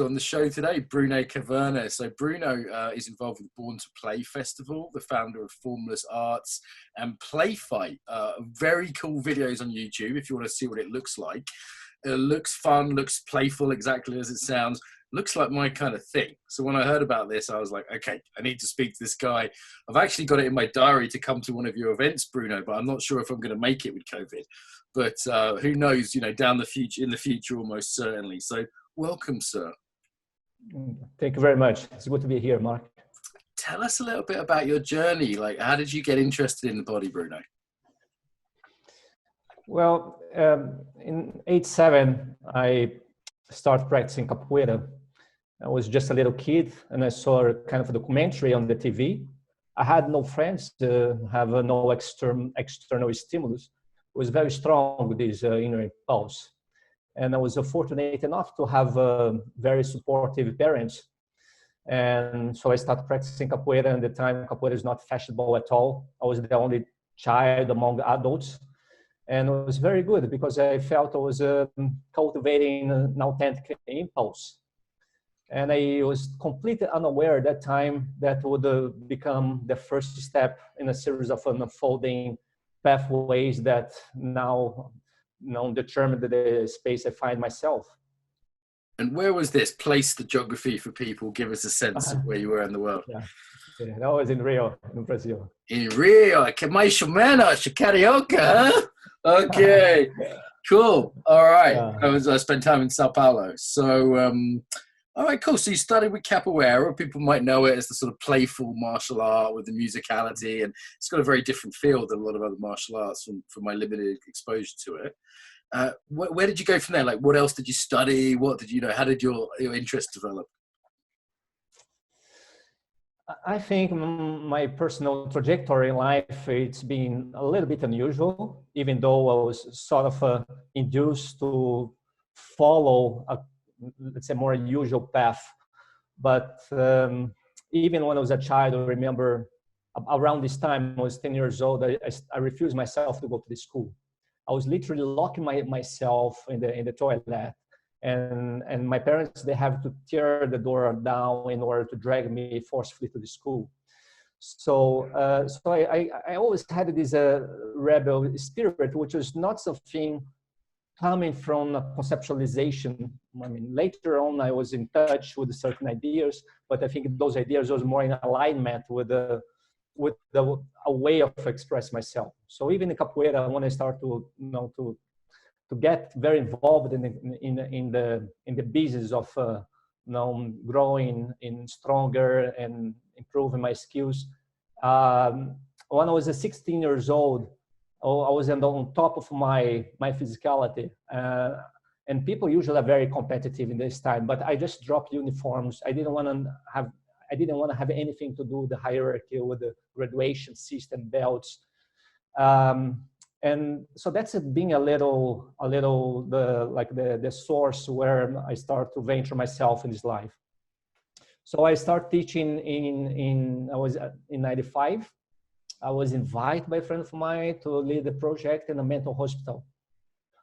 So on the show today, Bruno Caverna. So Bruno is involved with the Born to Play Festival, the founder of Formless Arts and Playfight. Very cool videos on YouTube if you want to see what it looks like. It looks fun, looks playful, exactly as it sounds. Looks like my kind of thing. So when I heard about this, I was like, okay, I need to speak to this guy. I've actually got it in my diary to come to one of your events, Bruno, but I'm not sure if I'm going to make it with COVID. But who knows, you know, in the future, almost certainly. So welcome, sir. Thank you very much. It's good to be here, Mark. Tell us a little bit about your journey. Like, how did you get interested in the body, Bruno? Well, in '87, I started practicing Capoeira. I was just a little kid, and I saw kind of a documentary on the TV. I had no friends, have no external stimulus. It was very strong with this inner impulse. And I was fortunate enough to have very supportive parents. And so I started practicing Capoeira. At the time, Capoeira is not fashionable at all. I was the only child among adults. And it was very good because I felt I was cultivating an authentic impulse. And I was completely unaware at that time that would become the first step in a series of unfolding pathways that now determine the space I find myself. And where was this? Place the geography for people. Give us a sense of where you were in the world. Yeah, that was in Rio, in Brazil. In Rio, que mais ou menos, carioca, huh? Okay, cool. All right. I spent time in Sao Paulo. So, all right, cool. So you started with Capoeira. People might know it as the sort of playful martial art with the musicality, and it's got a very different feel than a lot of other martial arts from my limited exposure to it. Where did you go from there? Like, what else did you study? What did you know? How did your interest develop? I think my personal trajectory in life, it's been a little bit unusual, even though I was sort of induced to follow a, let's say, more unusual path. But even when I was a child, I remember around this time, I was 10 years old, I refused myself to go to the school. I was literally locking myself in the toilet. And my parents, they have to tear the door down in order to drag me forcefully to the school. So I always had this rebel spirit, which was not something coming from a conceptualization. I mean, later on, I was in touch with certain ideas, but I think those ideas was more in alignment with a way of express myself. So even in Capoeira, when I start to get very involved in the business of growing in stronger and improving my skills. When I was 16 years old, I was on top of my physicality, and people usually are very competitive in this time. But I just dropped uniforms. I didn't want to have anything to do with the hierarchy, with the graduation system, belts. And so that's being a little the source where I start to venture myself in this life. So I start teaching I was in 95. I was invited by a friend of mine to lead a project in a mental hospital.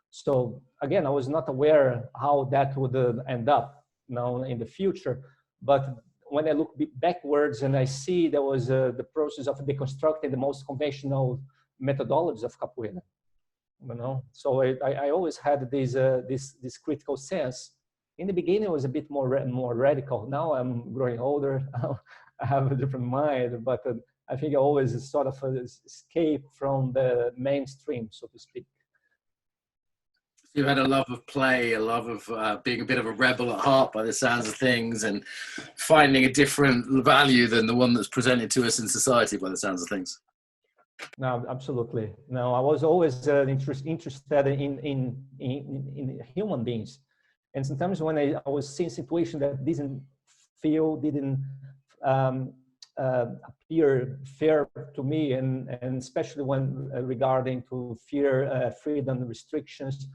So again, I was not aware how that would end up in the future. But when I look backwards and I see there was the process of deconstructing the most conventional methodologies of Capoeira, so I always had this critical sense. In the beginning, it was a bit more radical. Now I'm growing older. I have a different mind, but I think I always sort of escape from the mainstream, so to speak. You had a love of play, a love of being a bit of a rebel at heart by the sounds of things, and finding a different value than the one that's presented to us in society by the sounds of things. No, absolutely. No, I was always interested in human beings. And sometimes when I was seeing a situation that didn't appear fair to me, and especially when regarding to fear, freedom restrictions.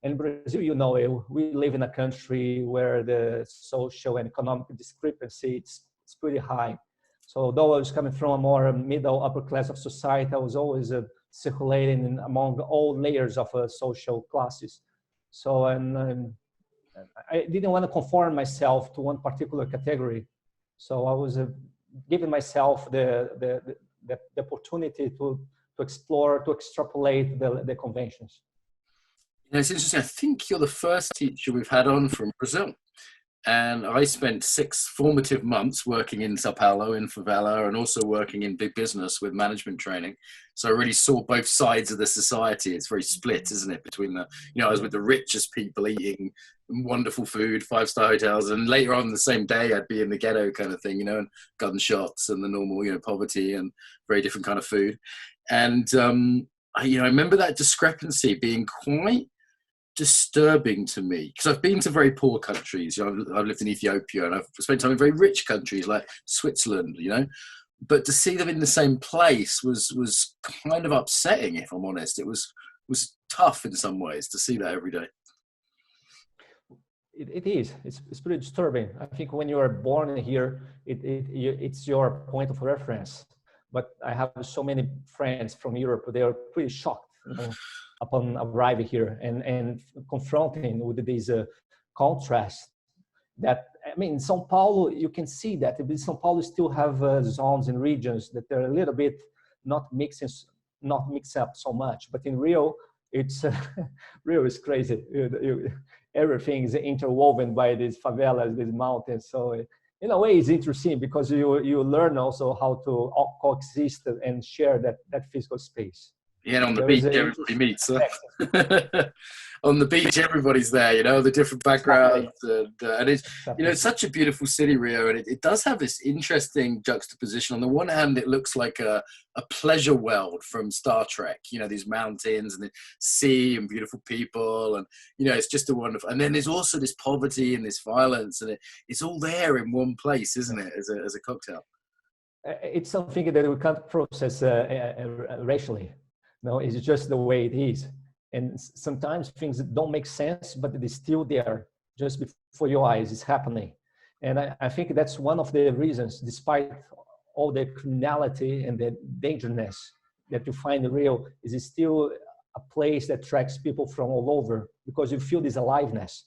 In Brazil, we live in a country where the social and economic discrepancy it's pretty high. So although I was coming from a more middle upper class of society, I was always circulating among all layers of social classes. So and I didn't want to conform myself to one particular category. So I was giving myself the opportunity to explore, to extrapolate the conventions. You know, it's interesting. I think you're the first teacher we've had on from Brazil. And I spent 6 formative months working in Sao Paulo, in favela, and also working in big business with management training. So I really saw both sides of the society. It's very split, isn't it? Between the, you know, I was with the richest people eating wonderful food, 5-star hotels, and later on the same day I'd be in the ghetto kind of thing, you know, and gunshots and the normal, you know, poverty and very different kind of food. And, you know, I remember that discrepancy being quite disturbing to me, because I've been to very poor countries. You know, I've lived in Ethiopia, and I've spent time in very rich countries like Switzerland, you know, but to see them in the same place was kind of upsetting, if I'm honest. It was tough in some ways to see that every day. It is. It's pretty disturbing. I think when you are born here, it's your point of reference. But I have so many friends from Europe; they are pretty shocked, you know, upon arriving here and confronting with this contrast. That, I mean, in São Paulo, you can see that São Paulo still have zones and regions that they're a little bit not mixed up so much. But in Rio, it's Rio is crazy. Everything is interwoven by these favelas, these mountains. So in a way, it's interesting because you learn also how to coexist and share that physical space. Yeah, and on the beach, everybody meets. Huh? On the beach, everybody's there, you know, the different backgrounds. And it's, you know, it's such a beautiful city, Rio, and it does have this interesting juxtaposition. On the one hand, it looks like a pleasure world from Star Trek, you know, these mountains and the sea and beautiful people. And, you know, it's just a wonderful, and then there's also this poverty and this violence, and it's all there in one place, isn't it, as a cocktail? It's something that we can't process racially. No, it's just the way it is. And sometimes things don't make sense, but it is still there, just before your eyes. It's happening. And I think that's one of the reasons, despite all the criminality and the dangerousness that you find in Rio, is still a place that attracts people from all over, because you feel this aliveness.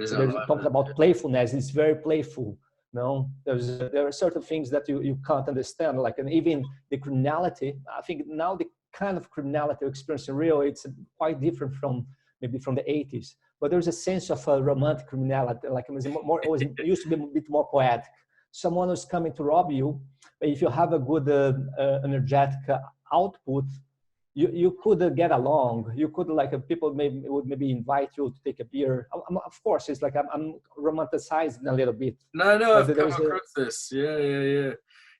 Talking about playfulness, it's very playful. No, there are certain things that you can't understand, like, and even the criminality. I think now the kind of criminality experience in Rio, it's quite different from maybe from the 80s. But there's a sense of a romantic criminality, like it used to be a bit more poetic. Someone who's coming to rob you, but if you have a good energetic output, you could get along. You could, like, people would maybe invite you to take a beer. Of course, it's like I'm romanticizing a little bit. No, I've come across this. Yeah.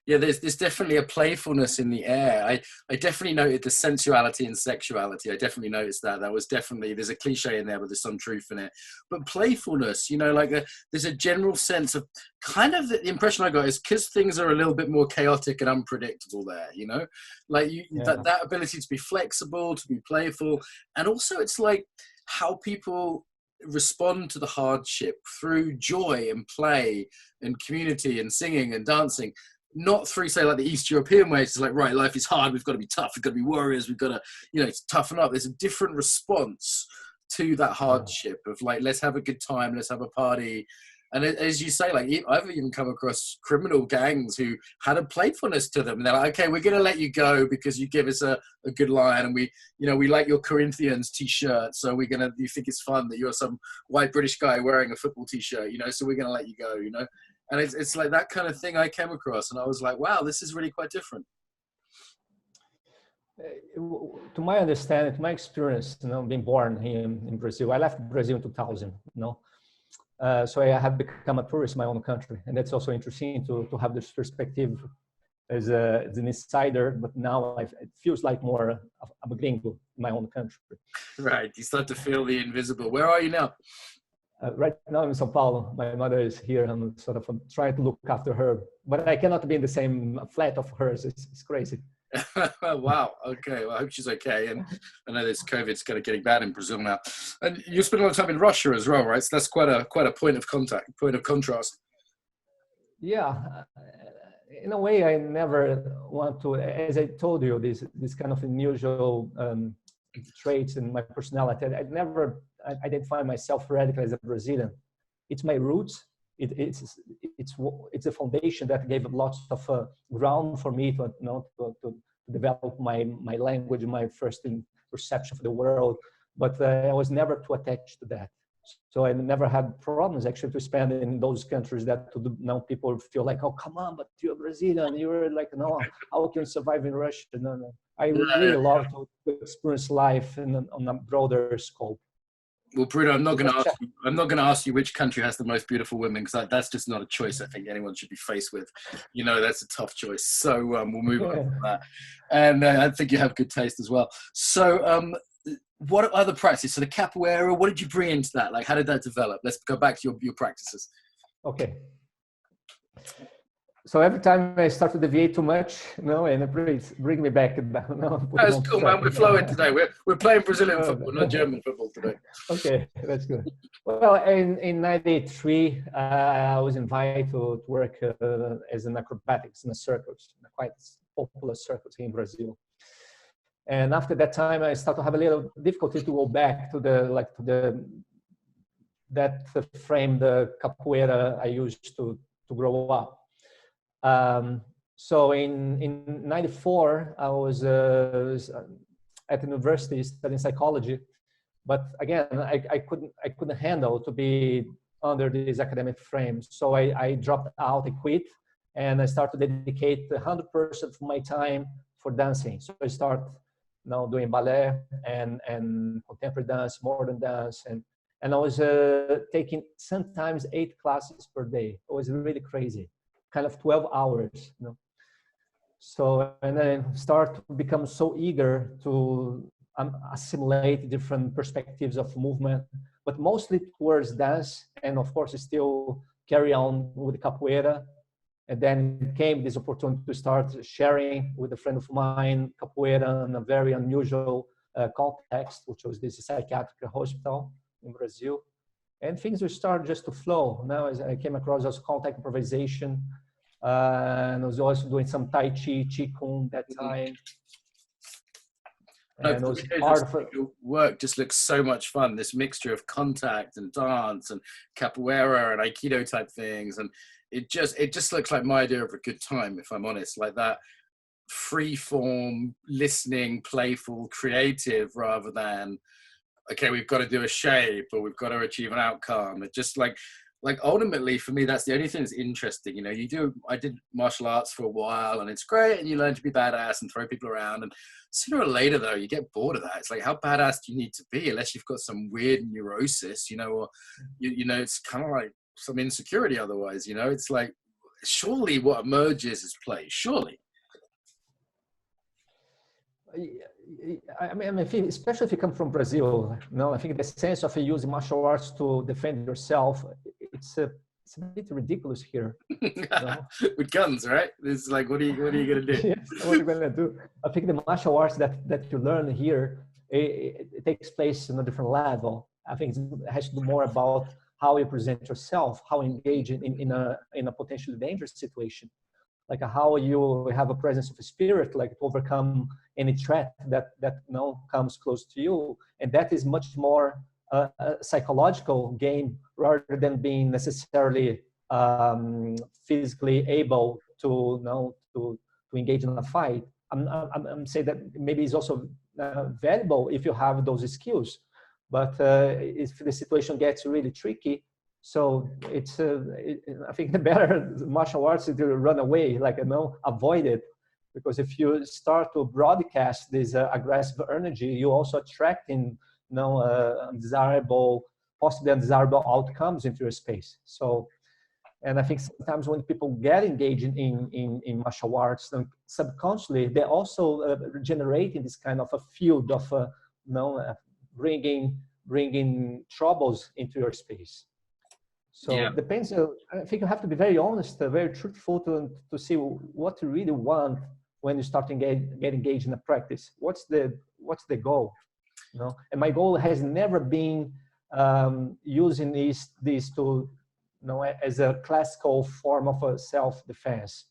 Yeah, there's definitely a playfulness in the air. I definitely noted the sensuality and sexuality. I definitely noticed that. That was definitely, there's a cliche in there, but there's some truth in it. But playfulness, you know, like there's a general sense of, kind of the impression I got is because things are a little bit more chaotic and unpredictable there, you know, like that ability to be flexible, to be playful. And also it's like how people respond to the hardship through joy and play and community and singing and dancing. Not through, say, like the East European way. It's like, right, life is hard. We've got to be tough. We've got to be warriors. We've got to, you know, toughen up. There's a different response to that hardship of like, let's have a good time. Let's have a party. And as you say, like, I've even come across criminal gangs who had a playfulness to them. And they're like, okay, we're going to let you go because you give us a good line. And we, you know, we like your Corinthians t-shirt. So you think it's fun that you're some white British guy wearing a football t-shirt, you know, so we're going to let you go, you know. And it's like that kind of thing I came across, and I was like, wow, this is really quite different. To my understanding, to my experience, you know, being born here in Brazil, I left Brazil in 2000, you know. So I have become a tourist in my own country. And that's also interesting to have this perspective as an insider, but now it feels like more of a gringo in my own country. Right, you start to feel the invisible. Where are you now? Right now I'm in São Paulo. My mother is here. I'm sort of trying to look after her, but I cannot be in the same flat of hers. It's crazy. Wow. Okay. Well, I hope she's okay. And I know this COVID's kind of getting bad in Brazil now. And you spent a lot of time in Russia as well, right? So that's quite a point of contrast. Yeah. In a way, I never want to, as I told you, this kind of unusual traits in my personality. I never identify myself radically as a Brazilian. it's my roots. It's a foundation that gave lots of ground for me to, to develop my language, my first perception of the world. But I was never too attached to that. So I never had problems actually to spend in those countries that now people feel like, oh, come on, but you're Brazilian, you're like, no, how can you survive in Russia? No. I really love to experience life on a broader scope. Well, Bruno, I'm not going to ask you which country has the most beautiful women, because that's just not a choice I think anyone should be faced with. That's a tough choice. So we'll move on from that. And I think you have good taste as well. So what other practices? So the capoeira, what did you bring into that? Like, how did that develop? Let's go back to your practices. Okay. So every time I start to deviate too much, and please bring me back. That's cool, man. We're flowing today. We're playing Brazilian football, not German football today. Okay, that's good. Well, in '93, I was invited to work as an acrobatics in a circus, quite popular circus here in Brazil. And after that time, I started to have a little difficulty to go back to that frame, the capoeira I used to grow up. So in '94, I was at the university studying psychology, but again, I couldn't handle to be under this academic frame. So I dropped out, I quit, and I started to dedicate 100% of my time for dancing. So I started now doing ballet and contemporary dance, modern dance, and I was taking sometimes 8 classes per day. It was really crazy, kind of 12 hours. So, and then start to become so eager to assimilate different perspectives of movement, but mostly towards dance, and of course still carry on with capoeira. And then came this opportunity to start sharing with a friend of mine capoeira in a very unusual context, which was this psychiatric hospital in Brazil. And things will start just to flow. Now, as I came across also contact improvisation, and I was also doing some Tai Chi, Qigong that time. And it was your work just looks so much fun. This mixture of contact and dance and capoeira and aikido type things, and it just looks like my idea of a good time, if I'm honest. Like that free form, listening, playful, creative, rather than okay, we've got to do a shape or we've got to achieve an outcome. It just like ultimately for me, that's the only thing that's interesting. I did martial arts for a while and it's great, and you learn to be badass and throw people around, and sooner or later though you get bored of that. It's like, how badass do you need to be unless you've got some weird neurosis, or it's kind of like some insecurity otherwise. It's like, surely what emerges is play, surely. I mean, especially if you come from Brazil, I think the sense of using martial arts to defend yourself, it's a bit ridiculous here. With guns, right? It's like, what are you going to do? Yes, what are you going to do? I think the martial arts that you learn here, it takes place on a different level. I think it has to do more about how you present yourself, how you engage in a potentially dangerous situation. Like how you have a presence of a spirit, like to overcome any threat that comes close to you, and that is much more a psychological game rather than being necessarily physically able to engage in a fight. I'm saying that maybe it's also valuable if you have those skills, but if the situation gets really tricky. So it's, I think the better martial arts is to run away, avoid it. Because if you start to broadcast this aggressive energy, you also attract possibly undesirable outcomes into your space. So, and I think sometimes when people get engaged in martial arts, then subconsciously, they're also generating this kind of a field of, bringing troubles into your space. So it depends. I think you have to be very honest, very truthful to see what you really want when you start to get engaged in a practice. What's the goal? And my goal has never been using these to, as a classical form of self-defense.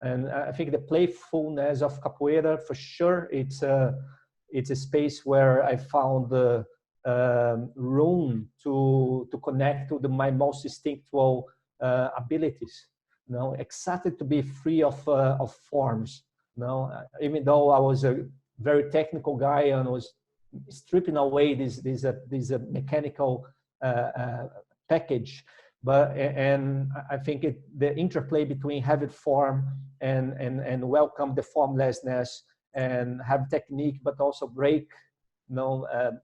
And I think the playfulness of capoeira, for sure, it's a space where I found room to connect to my most instinctual abilities. Excited to be free of forms. Even though I was a very technical guy and was stripping away this mechanical package, and I think the interplay between having form and welcome the formlessness and have technique, but also break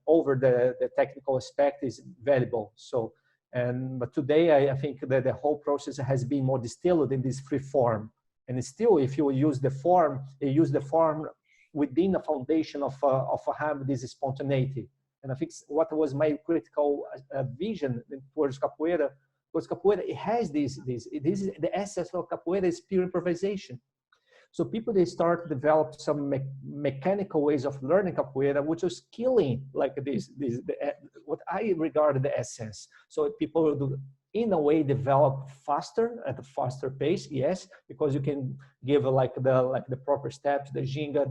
over the technical aspect is valuable. But today I think that the whole process has been more distilled in this free form. And still, if you use the form, you use the form within the foundation of having this spontaneity. And I think what was my critical vision towards Capoeira, because Capoeira, it has this is the essence of Capoeira is pure improvisation. So people, they start to develop some mechanical ways of learning Capoeira, which is killing like what I regard the essence. So people do, in a way, develop faster at a faster pace, yes, because you can give like the proper steps, the ginga,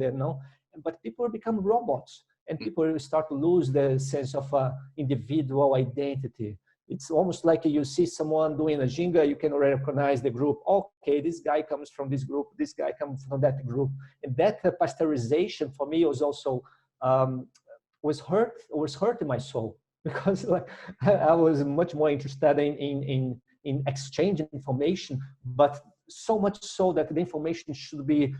but people become robots, and people start to lose the sense of individual identity. It's almost like you see someone doing a ginga, you can recognize the group. Okay, this guy comes from this group, this guy comes from that group. And that pasteurization for me was also, was hurting my soul, because like I was much more interested in exchanging information, but so much so that the information should be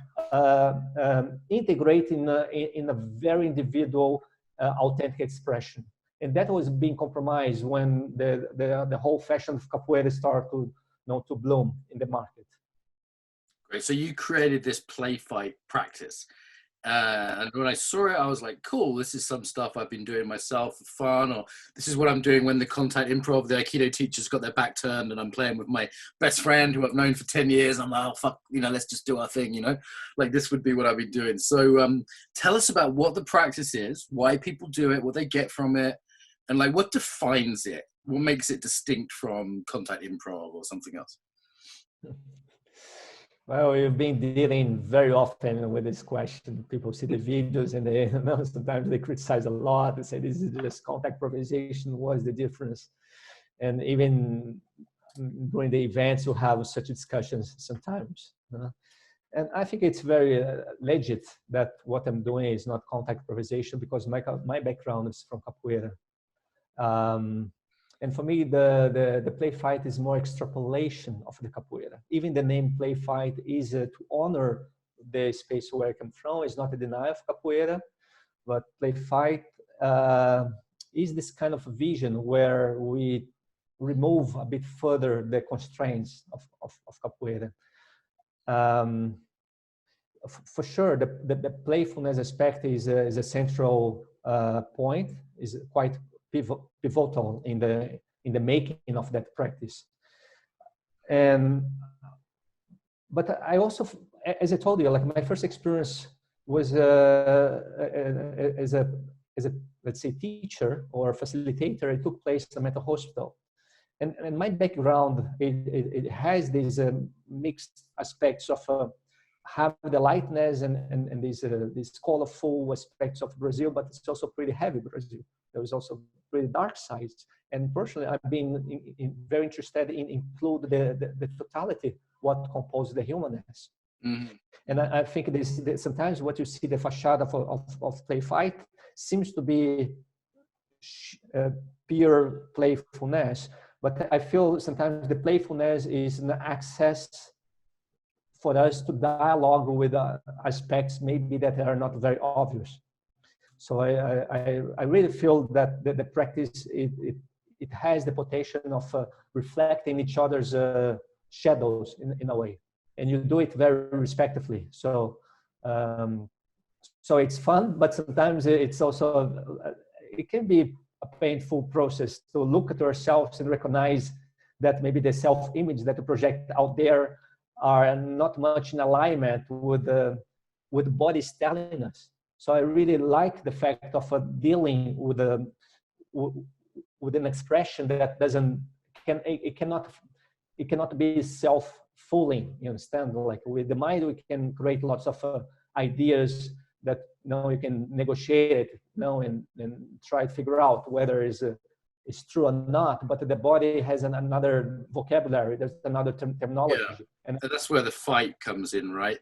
integrated in a very individual, authentic expression. And that was being compromised when the whole fashion of Capoeira started to bloom in the market. Great. So you created this Playfight practice. And when I saw it, I was like, cool, this is some stuff I've been doing myself for fun, or this is what I'm doing when the contact improv, the aikido teacher's got their back turned and I'm playing with my best friend who I've known for 10 years. I'm like, oh, fuck, let's just do our thing, like this would be what I've been doing. So tell us about what the practice is, why people do it, what they get from it, and like what defines it, what makes it distinct from contact improv or something else. Well, we've been dealing very often with this question. People see the videos and they sometimes they criticize a lot. They say this is just contact improvisation. What is the difference? And even during the events, we'll have such discussions sometimes. And I think it's very legit that what I'm doing is not contact improvisation, because my background is from Capoeira. And for me, the play fight is more extrapolation of the Capoeira. Even the name play fight is to honor the space where I come from. It's not a denial of Capoeira, but play fight is this kind of vision where we remove a bit further the constraints of Capoeira. For sure, the playfulness aspect is a central point, is quite pivotal in the making of that practice. But I also, as I told you, like my first experience was as a let's say teacher or facilitator. It took place at a mental hospital, and my background it has these mixed aspects of have the lightness and these colorful aspects of Brazil, but it's also pretty heavy Brazil. There was also pretty dark sides. And personally, I've been very interested in include the totality, what composes the humanness. Mm-hmm. And I think this sometimes what you see the facade of play fight seems to be pure playfulness, but I feel sometimes the playfulness is an access for us to dialogue with aspects maybe that are not very obvious. So I really feel that the practice, it has the potential of reflecting each other's shadows in a way, and you do it very respectfully. So so it's fun, but sometimes it's also it can be a painful process to look at ourselves and recognize that maybe the self-image that we project out there are not much in alignment with the body's telling us. So I really like the fact of dealing with an expression that it cannot be self-fooling. You understand? Like with the mind, we can create lots of ideas that you can negotiate it, and try to figure out whether it's true or not. But the body has another vocabulary. There's another terminology. Yeah. And that's where the fight comes in, right?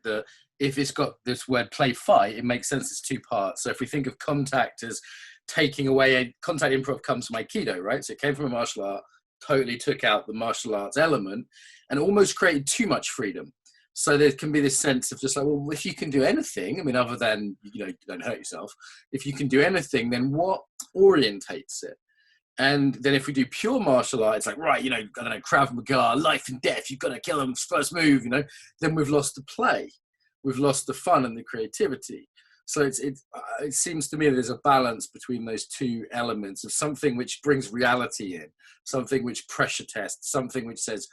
If it's got this word play fight, it makes sense. It's two parts. So if we think of contact as taking away, contact improv comes from aikido, right? So it came from a martial art, totally took out the martial arts element and almost created too much freedom. So there can be this sense of just like, well, if you can do anything, I mean, other than, you don't hurt yourself, if you can do anything, then what orientates it? And then if we do pure martial art, it's like, right, I don't know, Krav Maga, life and death, you've got to kill them first move, then we've lost the play. We've lost the fun and the creativity. So it seems to me there's a balance between those two elements of something which brings reality in, something which pressure tests, something which says,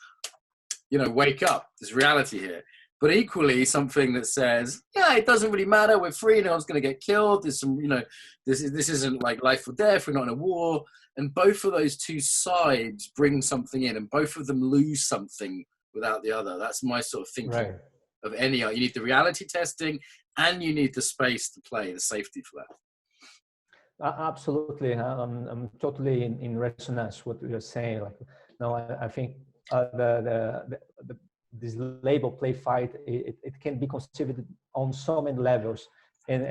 wake up, there's reality here. But equally something that says, yeah, it doesn't really matter, we're free, no one's going to get killed, there's some, this isn't like life or death, we're not in a war. And both of those two sides bring something in, and both of them lose something without the other. That's my sort of thinking. Right. Of any art. You need the reality testing and you need the space to play, the safety for that. Absolutely. I'm totally in resonance with what you're saying. I think this label play fight, it can be conceived on so many levels, and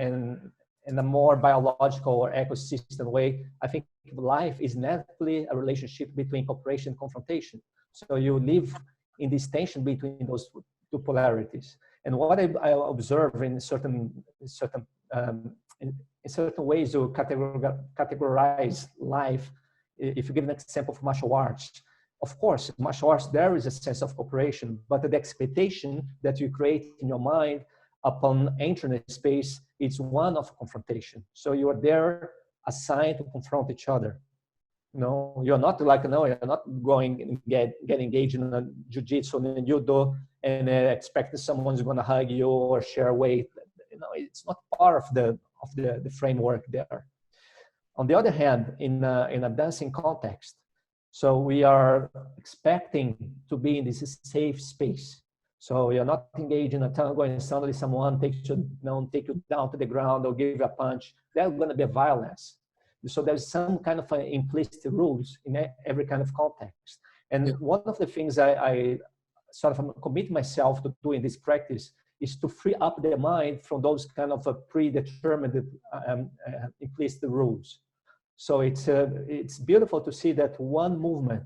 in a more biological or ecosystem way. I think life is inevitably a relationship between cooperation and confrontation. So you live in this tension between those two polarities. And what I observe in certain ways to categorize life, if you give an example of martial arts, of course, martial arts, there is a sense of cooperation, but the expectation that you create in your mind upon entering a space, it's one of confrontation. So you are there assigned to confront each other. You're not you're not going and get engaged in a jiu-jitsu and judo and expect that someone's going to hug you or share weight. It's not part of the framework there. On the other hand, in a dancing context, so we are expecting to be in this safe space. So you're not engaged in a tango and suddenly someone take you down to the ground or give you a punch. There's going to be a violence. So there's some kind of implicit rules in every kind of context. And one of the things I sort of commit myself to do in this practice is to free up the mind from those kind of predetermined implicit rules. So it's beautiful to see that one movement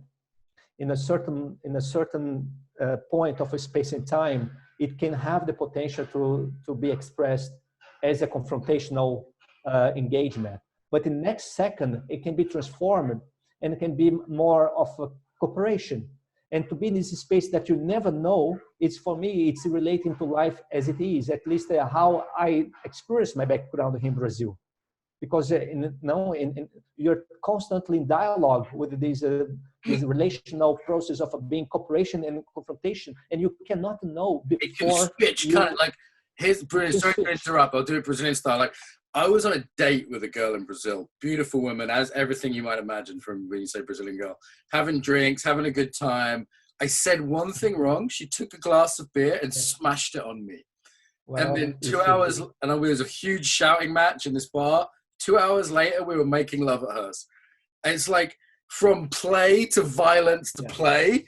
in a certain point of a space and time, it can have the potential to be expressed as a confrontational engagement. But in the next second, it can be transformed and it can be more of a cooperation. And to be in this space that you never know, for me, it's relating to life as it is, at least how I experience my background in Brazil. Because you're constantly in dialogue with this relational process of being cooperation and confrontation, and you cannot know before. It can switch, kind of like, here's Bruno, sorry to interrupt, I'll do it Brazilian style. Like, I was on a date with a girl in Brazil, beautiful woman, as everything you might imagine from when you say Brazilian girl, having drinks, having a good time. I said one thing wrong. She took a glass of beer and smashed it on me. Well, and then 2 hours, and there was a huge shouting match in this bar. 2 hours later, we were making love at hers. And it's like from play to violence to play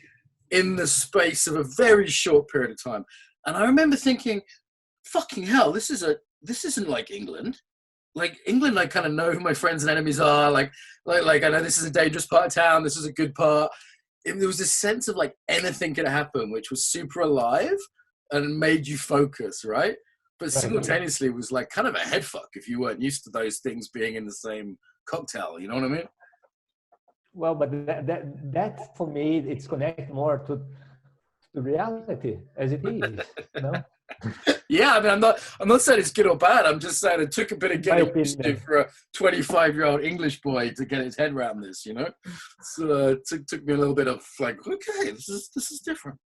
in the space of a very short period of time. And I remember thinking, fucking hell, this isn't like England. Like England, I kind of know who my friends and enemies are. Like I know this is a dangerous part of town. This is a good part. There was this sense of like anything could happen, which was super alive and made you focus, right? But simultaneously was like kind of a head fuck if you weren't used to those things being in the same cocktail. You know what I mean? Well, but that for me, it's connected more to the reality as it is. Yeah, I mean, I'm not saying it's good or bad. I'm just saying it took a bit of getting used to for a 25-year-old English boy to get his head around this, So it took me a little bit of like, okay, this is different.